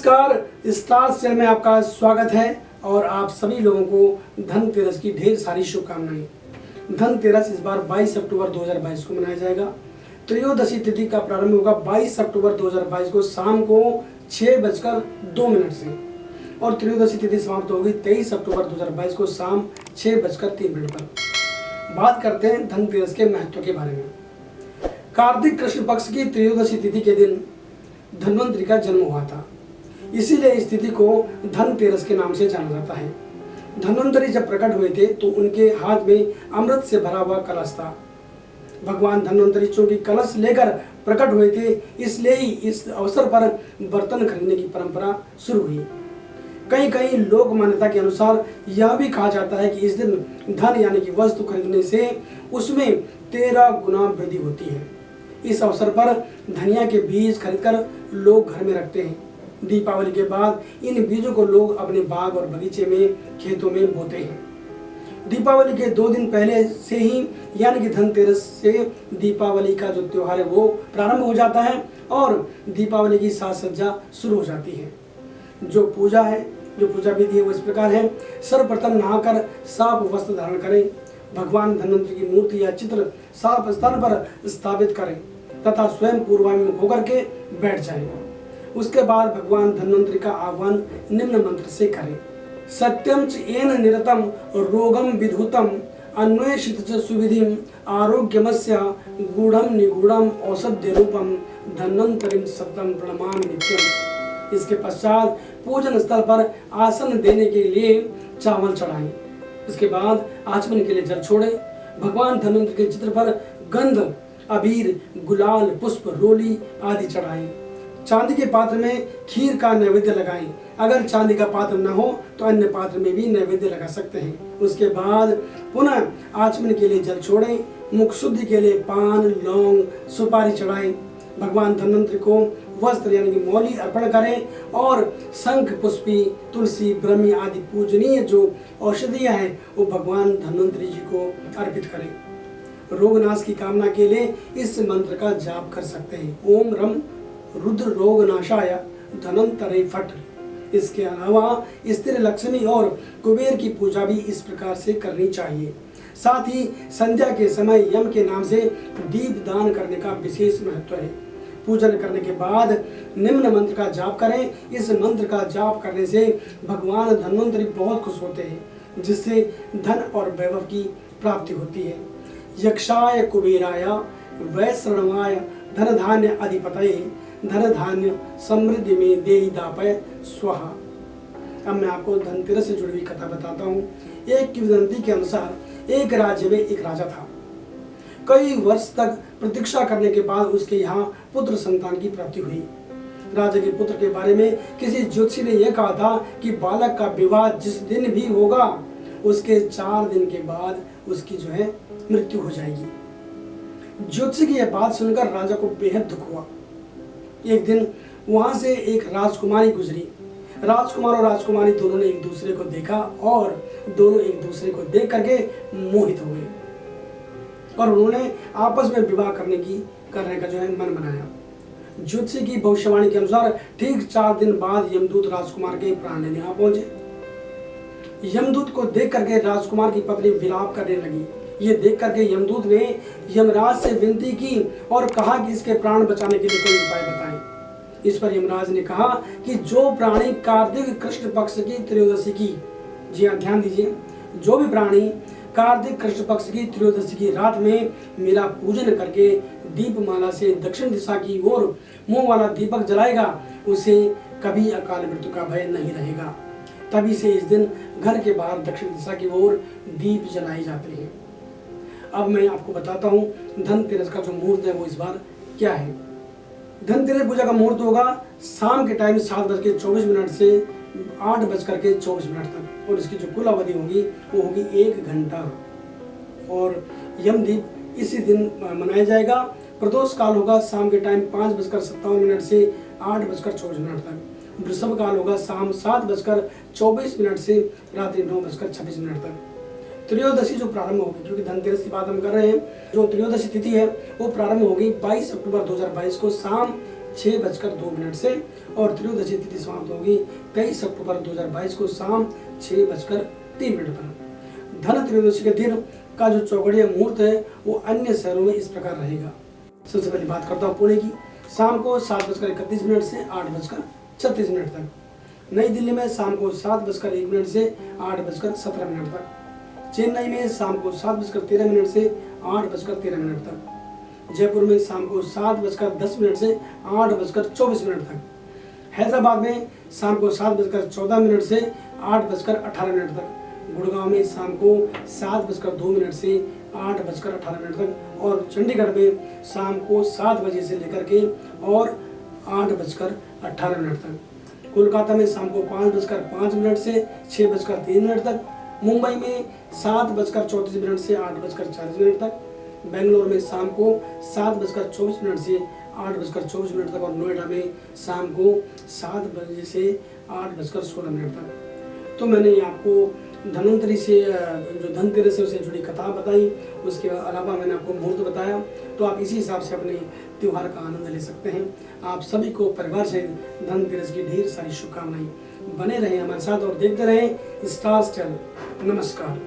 नमस्कार, stars channel में आपका स्वागत है और आप सभी लोगों को धनतेरस की ढेर सारी शुभकामनाएं। धनतेरस इस बार 22 अक्टूबर 2022 को मनाया जाएगा। त्रयोदशी तिथि का प्रारंभ होगा 22 अक्टूबर 2022 को शाम को 6:02 से और त्रयोदशी तिथि समाप्त होगी 23 अक्टूबर 2022 को शाम 6:03 पर। बात करते हैं धनतेरस के महत्व के बारे में। कार्तिक कृष्ण पक्ष की त्रयोदशी तिथि के दिन धन्वंतरि का जन्म हुआ था, इसीलिए इस तिथि को धनतेरस के नाम से जाना जाता है। धन्वंतरि जब प्रकट हुए थे तो उनके हाथ में अमृत से भरा हुआ कलश था। भगवान धन्वंतरि चूंकि कलश लेकर प्रकट हुए थे, इसलिए ही इस अवसर पर बर्तन खरीदने की परंपरा शुरू हुई। कहीं कहीं लोक मान्यता के अनुसार यह भी कहा जाता है कि इस दिन धन यानी कि वस्तु खरीदने से उसमें 13 गुना वृद्धि होती है। इस अवसर पर धनिया के बीज खरीदकर लोग घर में रखते हैं। दीपावली के बाद इन बीजों को लोग अपने बाग और बगीचे में, खेतों में बोते हैं। दीपावली के 2 दिन पहले से ही यानी कि धनतेरस से दीपावली का जो त्योहार है वो प्रारंभ हो जाता है और दीपावली की साज सज्जा शुरू हो जाती है। जो पूजा विधि है वो इस प्रकार है। सर्वप्रथम नहाकर साफ वस्त्र धारण करें, भगवान धन्वंतरि की मूर्ति या चित्र साफ स्थान पर स्थापित करें तथा स्वयं पूर्वाभिमुख होकर के बैठ जाएं। उसके बाद भगवान धन्वंतरि का आह्वान निम्न मंत्र से करें। सत्यम च येन निरतम रोगम विधुतम अन्वेषित च सुविधिम आरोग्यमस्य गूढ़म निगूढ़म औषधि रूपम धन्वंतरिम सततम प्रणमामि नित्यम। इसके पश्चात पूजन स्थल पर आसन देने के लिए चावल चढ़ाएं। इसके बाद आचमन के लिए जल छोड़ें। भगवान धन्वंतरि के चित्र पर गंध, अबीर, गुलाल, पुष्प, रोली आदि चढ़ाएं। चांदी के पात्र में खीर का नैवेद्य लगाएं। अगर चांदी का पात्र न हो तो अन्य पात्र में भी नैवेद्य लगा सकते हैं। उसके बाद पुनः आचमन के लिए जल छोड़ें। मुख शुद्धि के लिए पान, लौंग, सुपारी चढ़ाएं। भगवान धन्वंतरि को वस्त्र यानी कि मौली अर्पण करें और शंख, पुष्पी, तुलसी, ब्रह्मी आदि पूजनीय जो औषधियां हैं वो भगवान धन्वंतरि जी को अर्पित करें। रोगनाश की कामना के लिए इस मंत्र का जाप कर सकते हैं। ओम रम रुद्र रोगनाशाय धन्वंतरि फट। इसके अलावा स्त्री लक्ष्मी और कुबेर की पूजा भी इस प्रकार से करनी चाहिए। साथ ही संध्या के समय यम के नाम से दीप दान करने का विशेष महत्व है। पूजन करने के बाद निम्न मंत्र का जाप करें। इस मंत्र का जाप करने से भगवान धन्वंतरि बहुत खुश होते हैं, जिससे धन और वैभव की प्राप्ति होती है। यक्षाय कुबेराय वैश्रवाय धन धान्य अधिपतये धन धान्य समृद्धि में देहि दापय स्वाहा। अब मैं आपको धनतेरस से जुड़ी हुई कथा बताता हूँ। एक किंवदंती के अनुसार एक राज्य में एक राजा था। कई वर्ष तक प्रतीक्षा करने के बाद उसके यहाँ पुत्र संतान की प्राप्ति हुई। राजा के पुत्र के बारे में किसी ज्योतिषी ने यह कहा था कि बालक का विवाह जिस दिन भी होगा उसके 4 दिन के बाद उसकी जो है मृत्यु हो जाएगी। ज्योतिषी की यह बात सुनकर राजा को बेहद दुख हुआ। एक दिन वहां से एक राजकुमारी गुजरी। राजकुमार और राजकुमारी दोनों ने एक दूसरे को देखा और दोनों एक दूसरे को देख करके मोहित हो गए और उन्होंने आपस में विवाह करने का जो है मन बनाया। ज्योतिषी की भविष्यवाणी के अनुसार ठीक 4 दिन बाद यमदूत राजकुमार के प्राण लेने आ पहुंचे। यमदूत को देख करके राजकुमार की पत्नी विलाप करने लगी। ये देख करके यमदूत ने यमराज से विनती की और कहा कि इसके प्राण बचाने के लिए कोई उपाय बताएं। इस पर यमराज ने कहा कि जो प्राणी कार्तिक कृष्ण पक्ष की त्रयोदशी की, जी हाँ ध्यान दीजिए, जो भी प्राणी कार्तिक कृष्ण पक्ष की त्रयोदशी की रात में मेरा पूजन करके दीपमाला से दक्षिण दिशा की ओर मुंह वाला दीपक जलाएगा उसे कभी अकाल मृत्यु का भय नहीं रहेगा। तभी से इस दिन घर के बाहर दक्षिण दिशा की ओर दीप जलाए जाते हैं। अब मैं आपको बताता हूँ धनतेरस का जो मुहूर्त है वो इस बार क्या है। धनतेरस पूजा का मुहूर्त होगा शाम के टाइम 7:24 से 8:24 तक और इसकी जो कुल अवधि होगी वो होगी 1 घंटा और यमदीप इसी दिन मनाया जाएगा। प्रदोष काल होगा शाम के टाइम 5:57 से 8:24 तक। वृषभ काल होगा शाम 7:24 से रात्रि 9:26 तक। त्रयोदशी जो प्रारंभ होगी, क्योंकि धनतेरस की बात हम कर रहे हैं, जो त्रयोदशी तिथि है वो प्रारंभ होगी 22 अक्टूबर 2022 को शाम 6:02 से और त्रयोदशी तिथि समाप्त होगी 23 अक्टूबर 2022 को शाम 6:03 पर। धन त्रयोदशी के दिन का जो चौघड़िया मुहूर्त है वो अन्य शहरों में इस प्रकार रहेगा। सबसे पहले बात करता हूँ पुणे की। शाम को 7:31 से 8:36 तक। नई दिल्ली में शाम को 7:01 से 8:17 तक। चेन्नई में शाम को 7:13 से 8:13 तक। जयपुर में शाम को 7:10 से 8:24 तक। हैदराबाद में शाम को 7:14 से 8:18 तक। गुड़गांव में शाम को 7:02 से 8:18 तक और चंडीगढ़ में शाम को 7 बजे से लेकर के और 8:18 तक। कोलकाता में शाम को 5:05 से 6:03 तक। मुंबई में 7:34 से 8:40 तक। बेंगलोर में शाम को 7:24 से 8:24 तक और नोएडा में शाम को 7 बजे से 8:16 तक। तो मैंने ये आपको धन्वंतरि से जो धनतेरस से उससे जुड़ी कथा बताई, उसके अलावा मैंने आपको मुहूर्त बताया। तो आप इसी हिसाब से अपने त्योहार का आनंद ले सकते हैं। आप सभी को परिवार सहित धनतेरस की ढेर सारी शुभकामनाएं। बने रहें हमारे साथ और देखते रहें स्टार्स चैनल। नमस्कार।